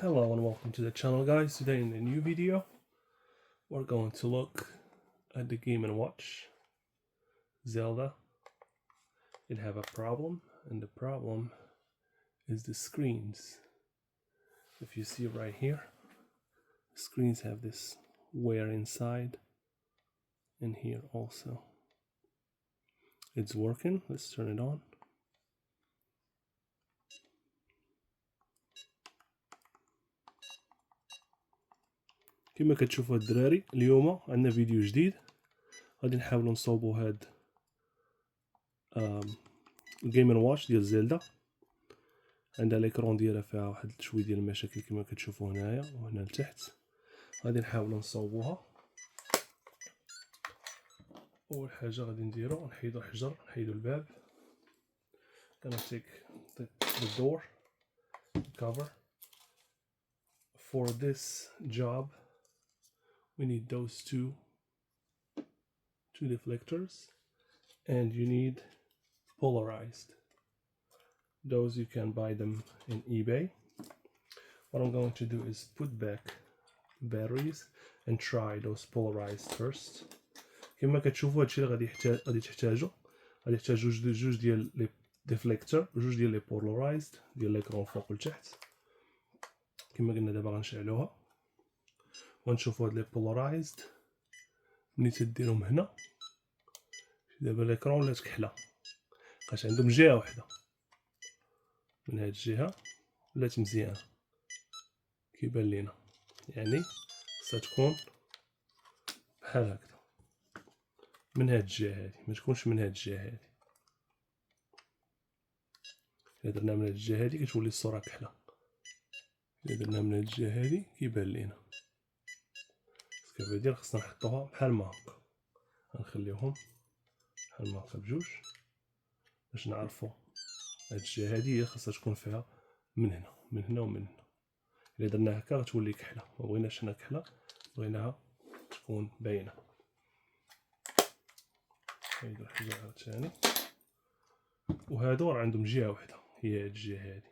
Hello and welcome to the channel, guys. Today in the new video we're going to look at the Game & Watch Zelda. It have a problem, and the problem is the screens. If you see right here, the screens have this wear inside, and here also. It's working. Let's turn it on. كما كتشوفوا الدراري، اليوم عندنا فيديو جديد غادي نحاولوا نصوبوا هاد الجيم ان واتش ديال زيلدا. عندها ليكرون ديالها فيها واحد شويه ديال المشاكل كما كتشوفوا هنايا وهنا لتحت. غادي نحاولوا نصوبوها. اول حاجه غادي نديرو نحيدو الحجر، نحيدو الباب. gonna take the door cover. For this job we need those two deflectors, and you need polarized. Those you can buy them in eBay. What I'm going to do is put back batteries and try those polarized first. كما كتشوفوا هادشي اللي غادي تحتاجوا جوج ديال لي ديفليكتور وجوج ديال لي polarized ديال ليكرون فوق لتحت. كما قلنا دابا غنشعلوها ونشوفوا هاد لي polarized. ملي تديرهم هنا دابا ليكرون ولات كحله، بقات عندهم جهه واحده. من هاد الجهه ولات مزيانه كيبان لينا، يعني خصها تكون بحال هكذا من هاد الجهه هادي، ما تكونش من هاد الجهه هادي. الا درنا من هاد الجهه هادي كتولي الصوره كحله، الا درنا من هاد الجهه هادي كيبان لينا. كيف خصنا نحطوها بحال ما هكا، غنخليوهم بحال ما هكا بجوج باش نعرفوا هاد الجهه هادي هي خاصها تكون فيها من هنا ومن هنا. الا درنا هكا غتولي كحله، ما بغيناش حنا كحله، بغيناها تكون باينه. هايدو الحجر عاوتاني، وهادو راه عندهم جهه واحده هي هاد الجهه هادي.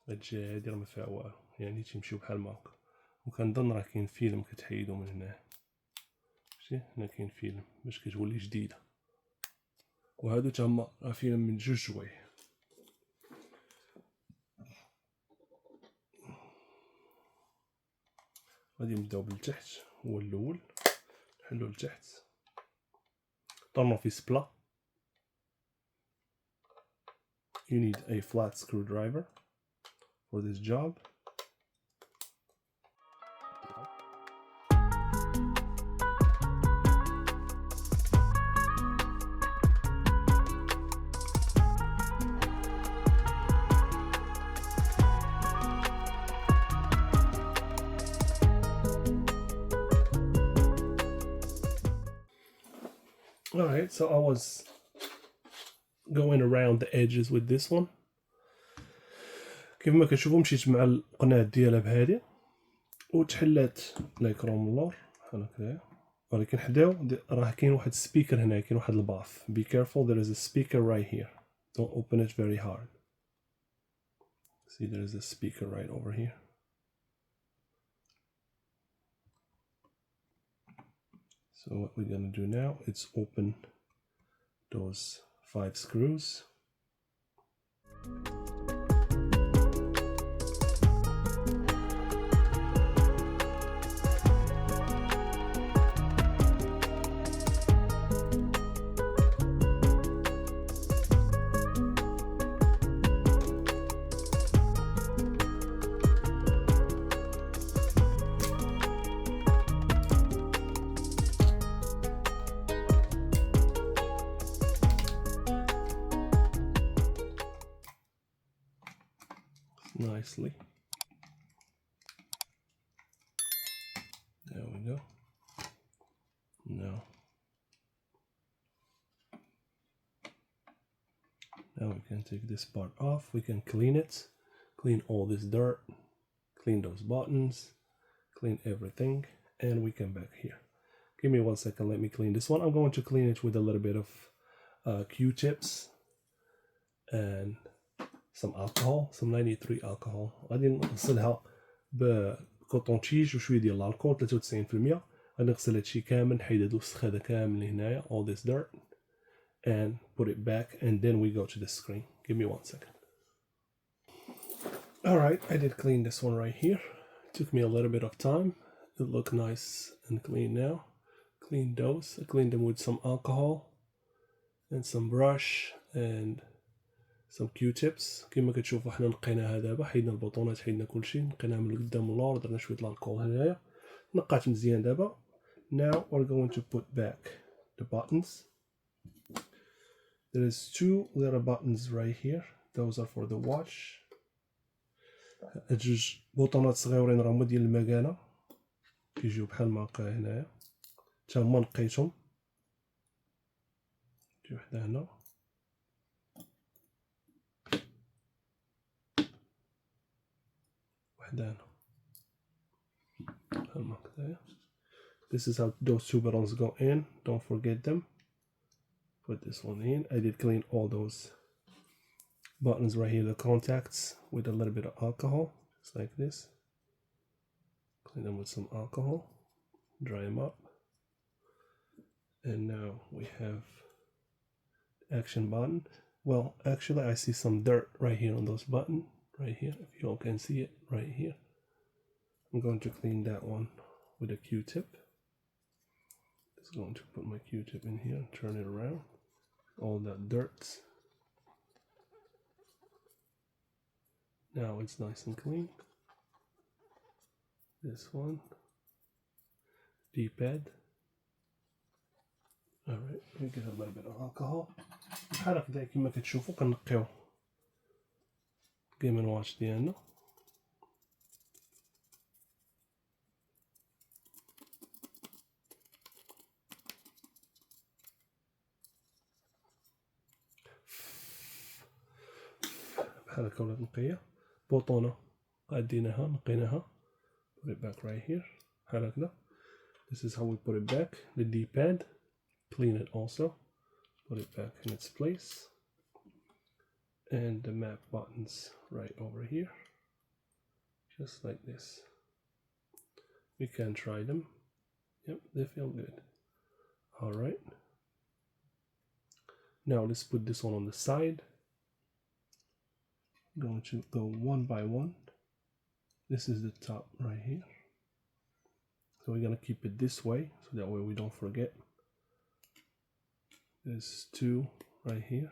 هاد الجهه هادي راه ما فيها والو، يعني تيمشيو بحال ما هكا. وكنظن راه كاين فيلم كتحيدو من هنا، شتي هنا كاين فيلم باش كتولي جديده. وهادو تما راه فيلم من جوج جوايع. غادي نبداو بالتحت، هو الاول نحلو لتحت طرنوفيس بلا. You need a flat screwdriver for this job. Alright, so I was going around the edges with this one. كيف ما كتشوفوا مشيت مع القناع ديالها بهادي وتحلات ليكرون من اللور بحال هكايا. ولكن حداو راه كاين واحد السبيكر هنا، كاين واحد الباف. Be careful, there is a speaker right here. Don't open it very hard. See, there is a speaker right over here. So what we're gonna do now is open those 5 screws. Nicely. There we go. Now we can take this part off. We can clean it, clean all this dirt, clean those buttons, clean everything, and we come back here. Give me 1 second, let me clean this one. I'm going to clean it with a little bit of Q-tips and some alcohol, some 93 alcohol. غادي نغسلها بكوطونتيج وشويه ديال الكحول 93%. غادي نغسل هادشي كامل، نحيد هاد الوسخ هذا كامل هنايا all this dirt and put it back, and then we go to the screen. Give me 1 second. Alright, I did clean this one right here. It took me a little bit of time. It look nice and clean now. Clean those. I cleaned them with some alcohol and some brush and some Q-tips. كما كتشوفوا حنا نقيناها دابا، حيدنا البطونات، حيدنا كلشي، نقيناها من القدام واللور، درنا شويه الكحول هنايا، نقات مزيان دابا. Now we're going to put back the buttons. There is 2 little buttons right here. Those are for the watch. هاد جوج بوطونات صغيورين راهما ديال المكانه، كيجيو بحال ما هكا هنايا، تا هما نقيتهم. شي وحده هنا، وحده هنا، بحال ما هكايا. This is how those 2 buttons go in. Don't forget them. Put this one in. I did clean all those buttons right here, the contacts, with a little bit of alcohol, just like this. Clean them with some alcohol, dry them up. And now we have the action button. Well, actually I see some dirt right here on those buttons, right here, if you all can see it right here. I'm going to clean that one with a Q-tip. Just going to put my Q-tip in here and turn it around. All that dirt. Now it's nice and clean. This one, D-pad. Alright, we get a little bit of alcohol. بحال هكذا كما كتشوفوا كنقيو Game Watch ديالنا. بحال هكا ولات نقية. بوطونة قاديناها نقيناها. Put it back right here. بحال هكذا. This is how we put it back. The D-pad. Clean it also. Put it back in its place. And the map buttons right over here. Just like this. We can try them. Yep, they feel good. Alright. Now let's put this one on the side. I'm going to go one by one. This is the top right here. So we're going to keep it this way, so that way we don't forget. There's 2 right here.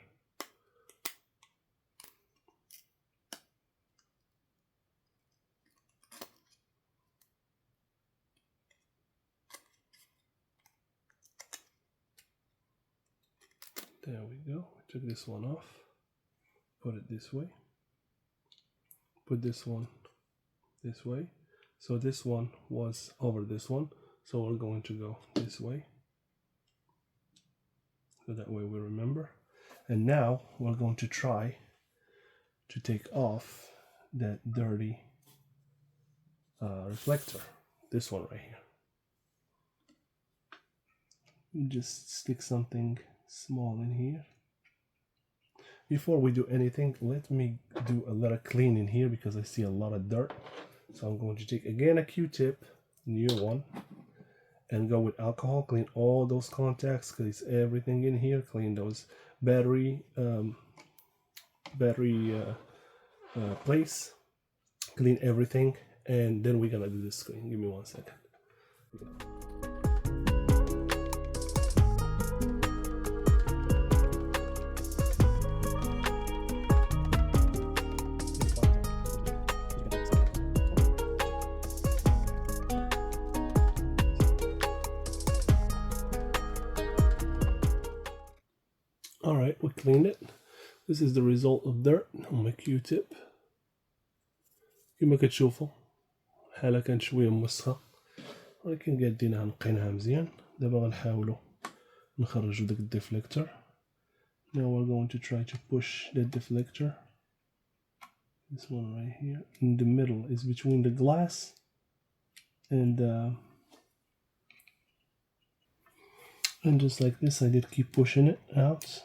There we go. We took this one off. Put it this way. Put this one this way. So this one was over this one. So we're going to go this way. So that way we remember. And now we're going to try to take off that dirty reflector. This one right here. You just stick something small in here. Before we do anything, let me do a little clean in here because I see a lot of dirt. So I'm going to take again a Q-tip, new one, and go with alcohol. Clean all those contacts, clean everything in here. Clean those battery place. Clean everything, and then we're gonna do the screen. Give me 1 second. Alright, we cleaned it. This is the result of dirt on my Q-tip. كما كتشوفوا حالة كانت شوية موسخة، ولكن قادينها نقيناها مزيان. دابا غنحاولوا نخرجوا داك الديفليكتور. Now we're going to try to push the deflector. This one right here in the middle is between the glass and just like this I did keep pushing it out.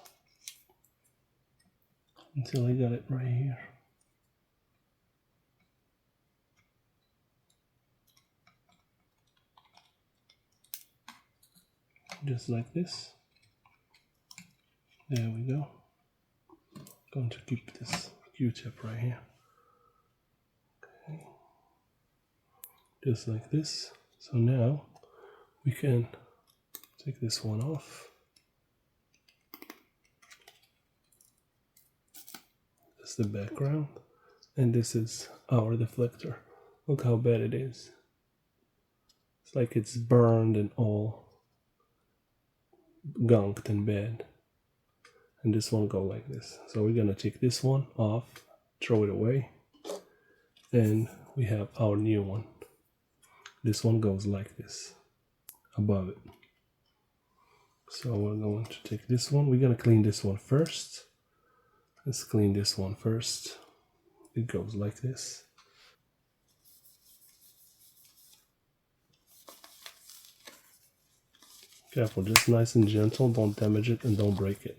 until I got it right here. Just like this. There we go. Going to keep this Q-tip right here. Okay. Just like this. So now we can take this one off. That's the background. And this is our deflector. Look how bad it is. It's like it's burned and all gunked and bad. And this one go like this. So we're gonna take this one off, throw it away, and we have our new one. This one goes like this, above it. So we're going to take this one. We're gonna clean this one first. Let's clean this one first. It goes like this. Careful, just nice and gentle. Don't damage it and don't break it.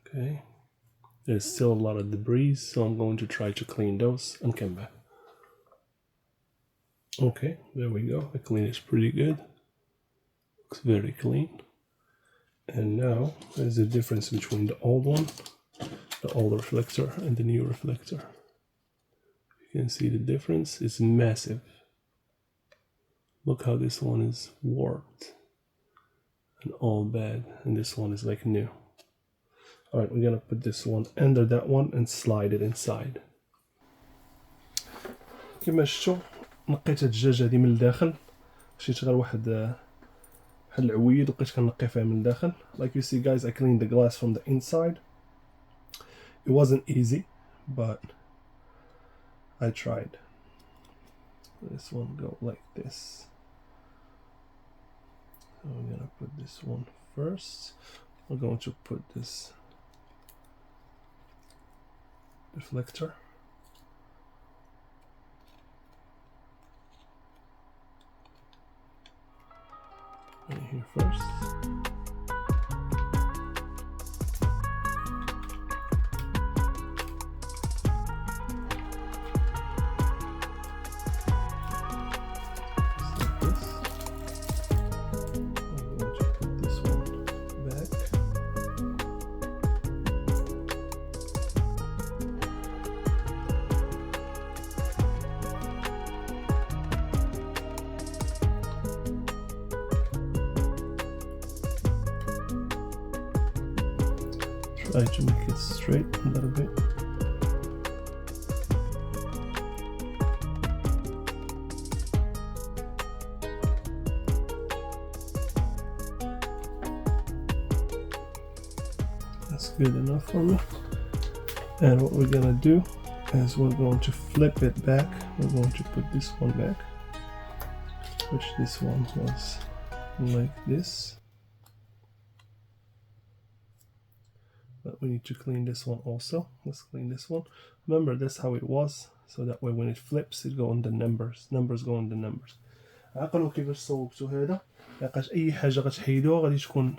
Okay. There's still a lot of debris, so I'm going to try to clean those and come back. Okay, there we go. The clean is pretty good. Looks very clean. And now there's a difference between the old one, the old reflector, and the new reflector. You can see the difference. It's massive. Look how this one is warped and all bad, and this one is like new. Alright, we're gonna put this one under that one and slide it inside. كما شفتوا نقيت هاد الدجاجة هادي من الداخل. شريت غير واحد العويد وبقيت كنقي فيها من الداخل. Like you see guys, I cleaned the glass from the inside. It wasn't easy, but I tried. This one go like this. So we're gonna put this one first. We're going to put this reflector. Right here first. Try to make it straight a little bit. That's good enough for me. And what we're gonna do is we're going to flip it back. We're going to put this one back, which this one was like this. But we need to clean this one also. Let's clean this one. Remember, that's how it was. So that way when it flips, it go on the numbers. Numbers go on the numbers. عقلوا كيفاش صوبتوا هذا. لقاش أي حاجة غتحيدوها غادي تكون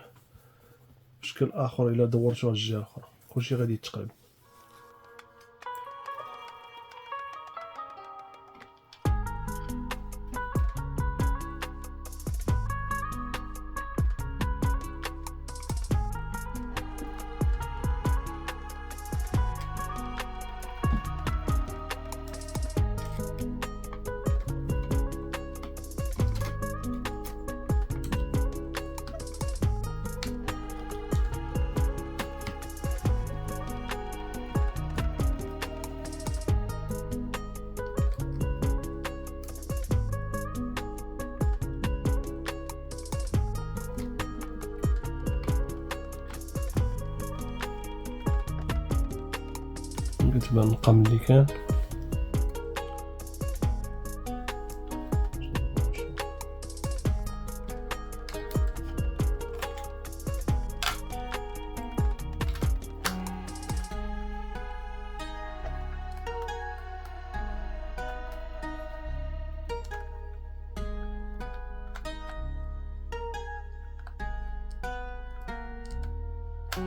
بشكل آخر إلا دورتوها الجهة الأخرى. كلشي غادي يتقلب. كتبان الرقم اللي كان. بلي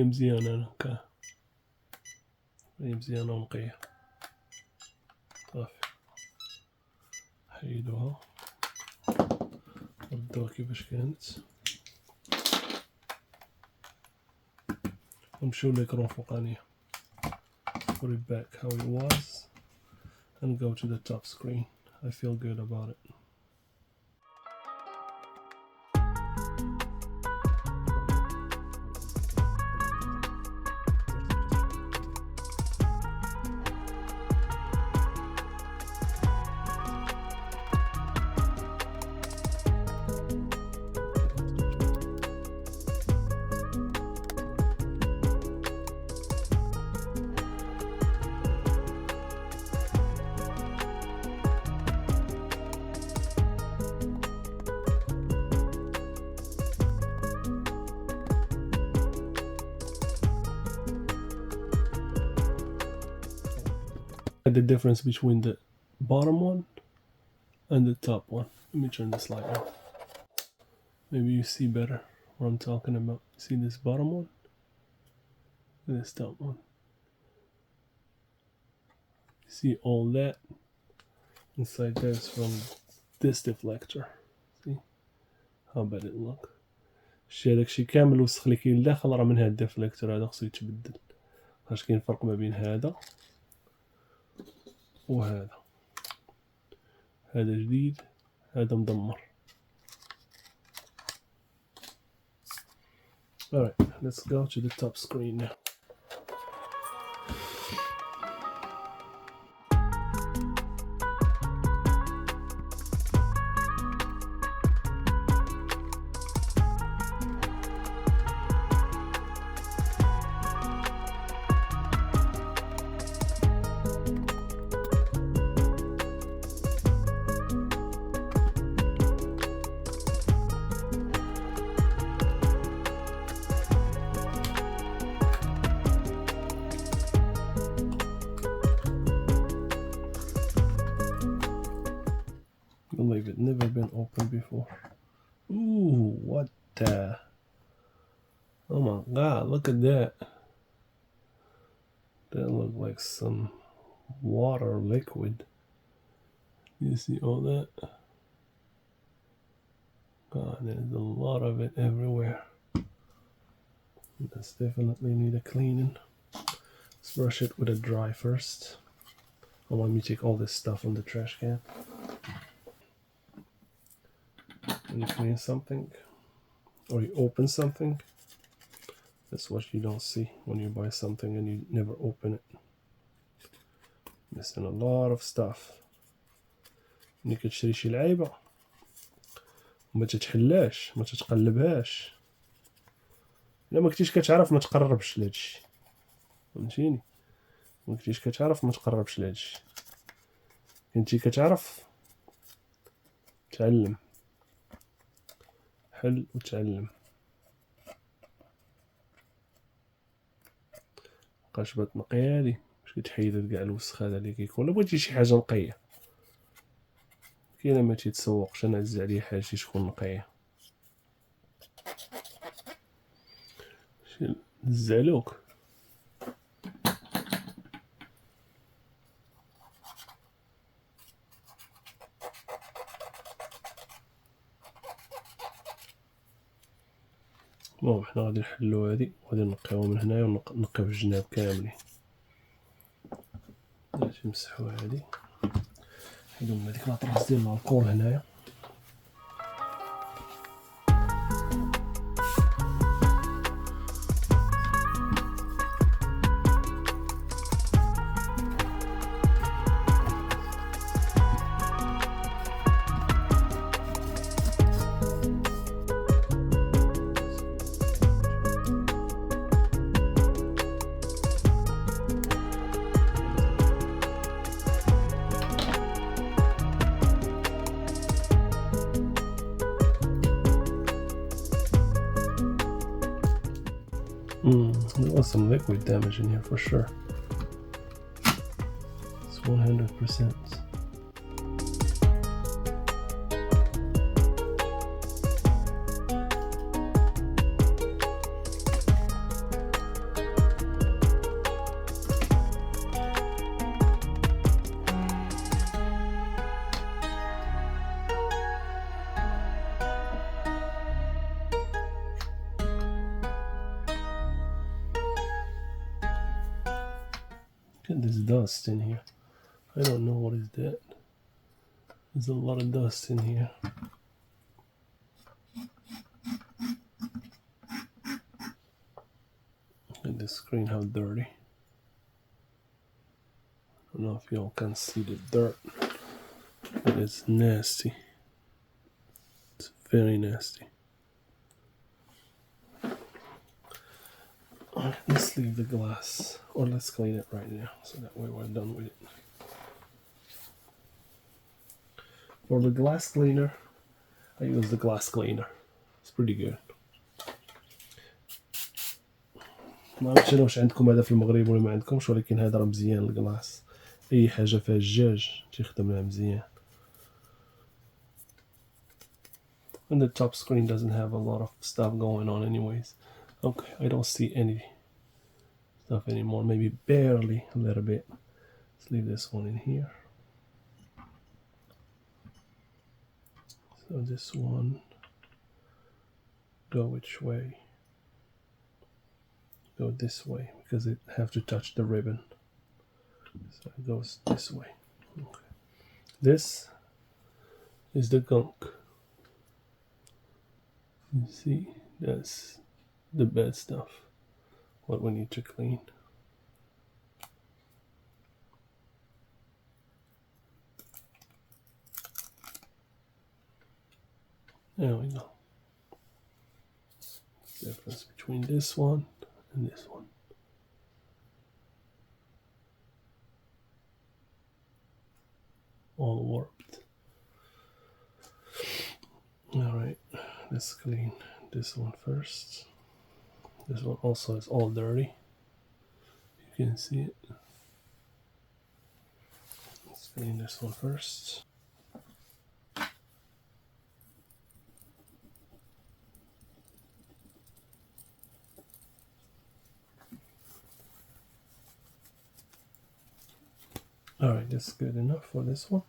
مزيان انا هكا، بلي مزيانة ونقية. صافي حيدوها ردوها كيفاش كانت، ونمشيو ليكرون فوقانية. Put it back how it was and go to the top screen. I feel good about it. The difference between the bottom one and the top one. Let me turn this light off. Maybe you see better what I'm talking about. See this bottom one and this top one. See all that inside there is from this deflector. See how bad it look. هداكشي كامل وسخ لي كاين لداخل راه من هاد الديفليكتور هذا خصو يتبدل، واش كاين فرق ما بين هذا وهذا. هذا جديد، هذا مدمر. Alright, let's go to the top screen now. Believe it, never been opened before. Ooh, what the? Oh my god, look at that. That looks like some water liquid. You see all that? God, there's a lot of it everywhere. That's definitely need a cleaning. Let's brush it with a dry first. I want me to take all this stuff on the trash can. When you clean something or you open something, that's what you don't see when you buy something and you never open it. Missing a lot of stuff. ملي كتشري شي لعيبة وما تتحلاش ما تتقلبهاش، الا ما كنتيش كتعرف ما تقربش لهادشي، فهمتيني؟ ما كنتيش كتعرف ما تقربش لهادشي، كنتي كتعرف تعلم، حل وتعلم. مبقاش بتنقي هادي باش كتحيد كاع الوسخ هذا اللي كيكون. الا بغيتي شي حاجه نقيه كاينه ما تيتسوقش، انا عز عليا حاجه تكون نقيه. شي الزعلوك المهم حنا غادي نحلو هادي وغادي نقيوها من هنايا ونقيو الجناب كاملين. غادي نمسحو هادي، نحيدو من هاديك لاطراس ديال الكول هنايا. There was some liquid damage in here for sure. It's 100%. Look at this dust in here. I don't know what is that. There's a lot of dust in here. Look at the screen, how dirty. I don't know if y'all can see the dirt, but it's nasty. It's very nasty. Alright, let's leave the glass, or let's clean it right now, so that way we're done with it. For the glass cleaner, I use the glass cleaner. It's pretty good. ما عرفتش انا واش عندكم هذا في المغرب ولا ما عندكمش، ولكن هذا راه مزيان الكلاص. اي حاجه فيها الدجاج تيخدم لها مزيان. And the top screen doesn't have a lot of stuff going on anyways. Okay, I don't see any stuff anymore, maybe barely a little bit. Let's leave this one in here. So this one, go which way? Go this way, because it have to touch the ribbon. So it goes this way. Okay. This is the gunk. You see, that's the bad stuff, what we need to clean. There we go. Difference between this one and this one. All warped. Alright, let's clean this one first. This one also is all dirty. You can see it. Let's clean this one first. Alright, that's good enough for this one.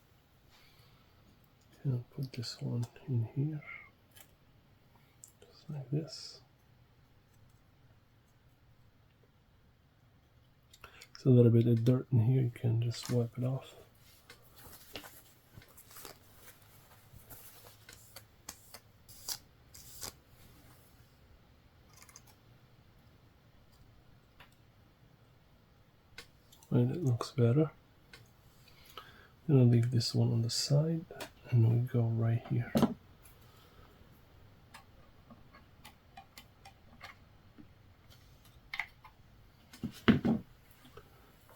And put this one in here. Just like this. It's a little bit of dirt in here, you can just wipe it off. And it looks better. I'm gonna leave this one on the side and we go right here.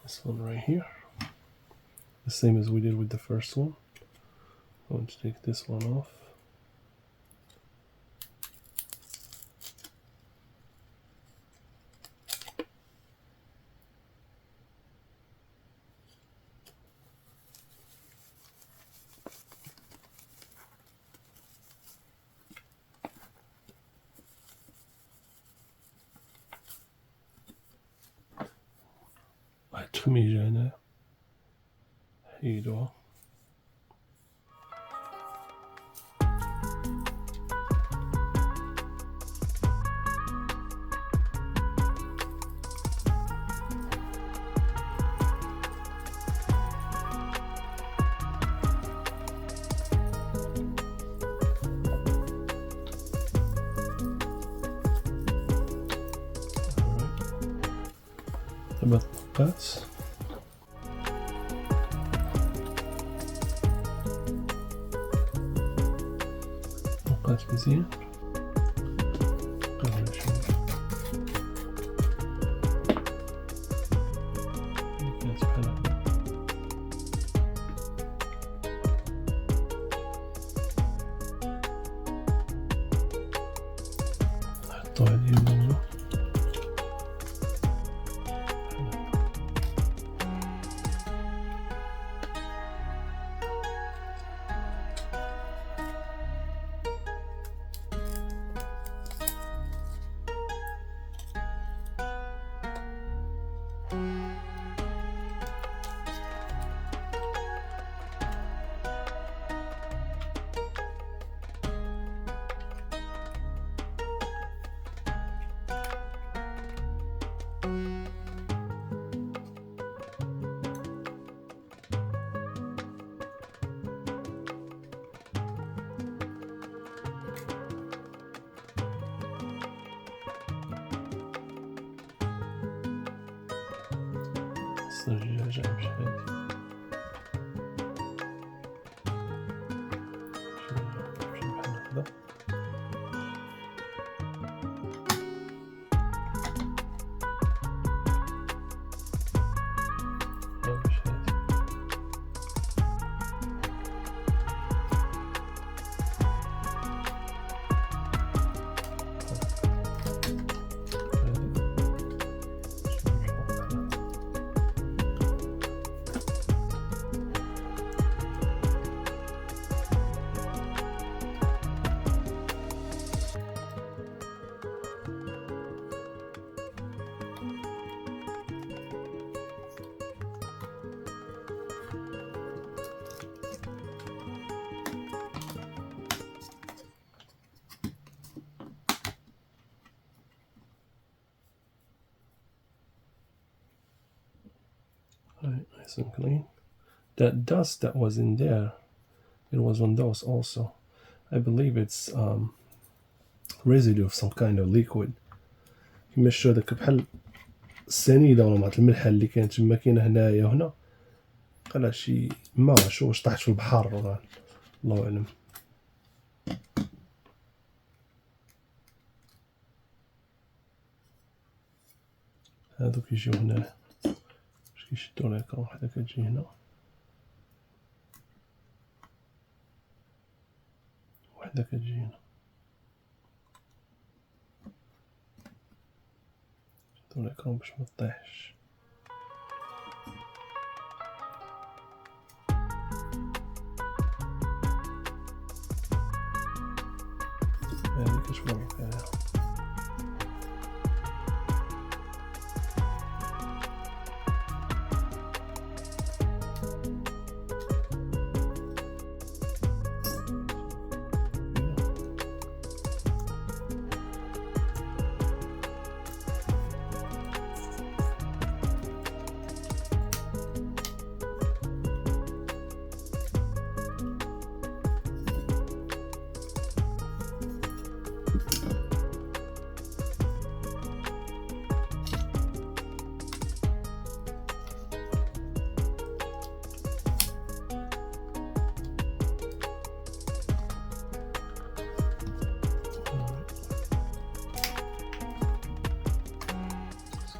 This one right here, the same as we did with the first one. I'm going to take this one off. الجميلة حيدوها. ثبت نقاط مزيان. قهوة شوي كانت بحال هكا. نحطو هادي هنا أصل الدجاجة مش هادي. Nice and clean. That dust that was in there, it was on those also. I believe it's residue of some kind of liquid. يمشوا هذاك بحال السنيدة ولا مع الملحة اللي كانت تما كاينة هنايا وهنا، قالها شي ما شو واش طاحت في البحر ولا الله أعلم. هادو كيجيو هنا باش كيشدو ليكرون، وحدة كتجي هنا وحدة كتجي هنا، شدو ليكرون باش مطيحش. هادي كتوريك عليها.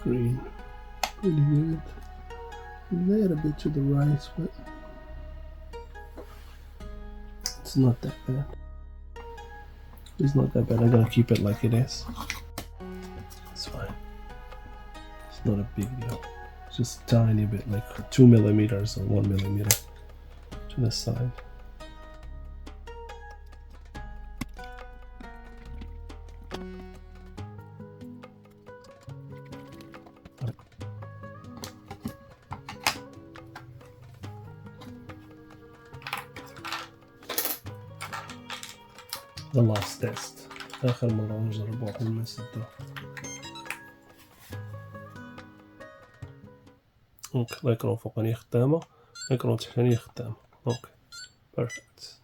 Screen, pretty good. A little bit to the right, but it's not that bad. It's not that bad. I'm gonna keep it like it is. It's fine. It's not a big deal. It's just a tiny bit, like 2 millimeters or 1 millimeter to the side. The last test. آخر مرة نجربوه قبل ما نسدوه. اوكي، الإكرون فوقاني خدامة، الإكرون تحتاني خدامة. اوكي، بيرفكت.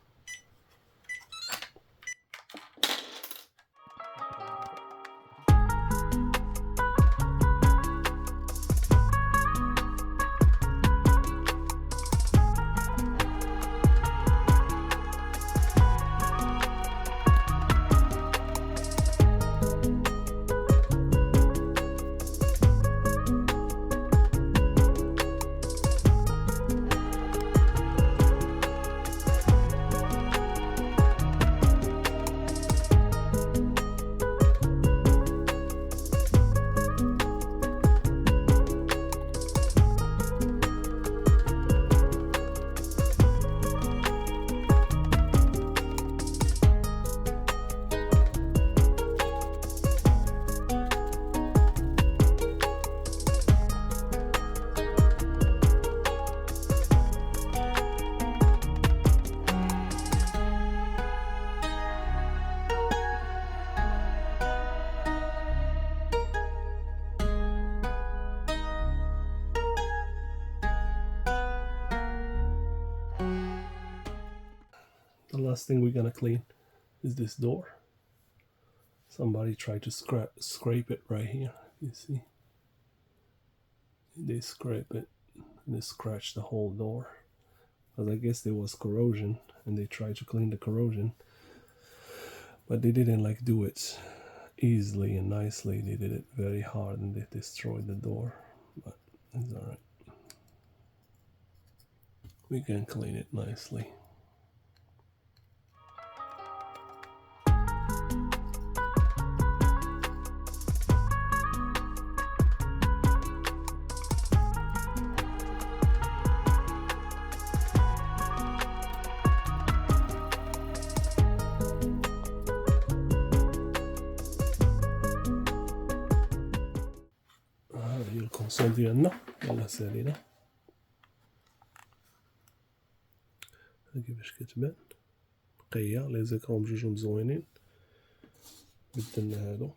The last thing we're gonna clean is this door. Somebody tried to scrape it right here. You see, they scrape it and it scratched the whole door. Because I guess there was corrosion and they tried to clean the corrosion, but they didn't like do it easily and nicely. They did it very hard and they destroyed the door, but it's alright. We can clean it nicely. هذه هي الكونسول ديالنا، يلا سالينا. هاكي باش كتبان نقية، لي زيكرون بجوجهم زوينين. بدلنا هادو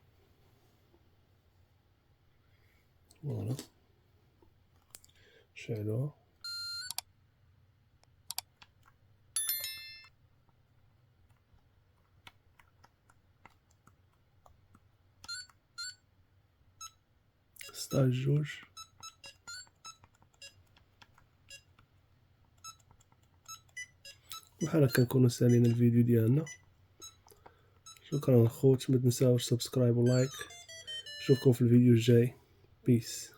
فوالا، شعلوها. ستاج جوج. بحال هكا نكونو سالينا الفيديو ديالنا. شكرا الخوت، ما تنساوش سبسكرايب ولايك. نشوفكم في الفيديو الجاي. بيس.